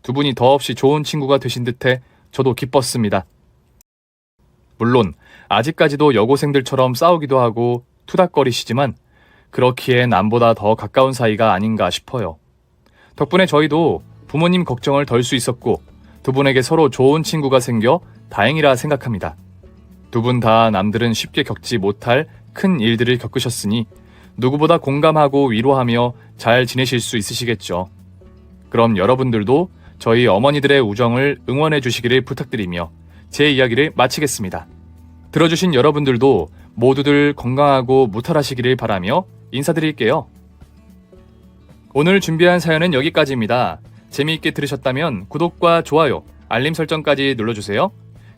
두 분이 더없이 좋은 친구가 되신 듯해 저도 기뻤습니다. 물론 아직까지도 여고생들처럼 싸우기도 하고 투닥거리시지만 그렇기에 남보다 더 가까운 사이가 아닌가 싶어요. 덕분에 저희도 부모님 걱정을 덜 수 있었고 두 분에게 서로 좋은 친구가 생겨 다행이라 생각합니다. 두 분 다 남들은 쉽게 겪지 못할 큰 일들을 겪으셨으니 누구보다 공감하고 위로하며 잘 지내실 수 있으시겠죠. 그럼 여러분들도 저희 어머니들의 우정을 응원해 주시기를 부탁드리며 제 이야기를 마치겠습니다. 들어주신 여러분들도 모두들 건강하고 무탈하시기를 바라며 인사드릴게요. 오늘 준비한 사연은 여기까지입니다. 재미있게 들으셨다면 구독과 좋아요, 알림 설정까지 눌러주세요.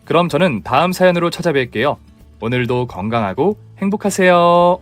그럼 저는 다음 사연으로 찾아뵐게요. 오늘도 건강하고 행복하세요.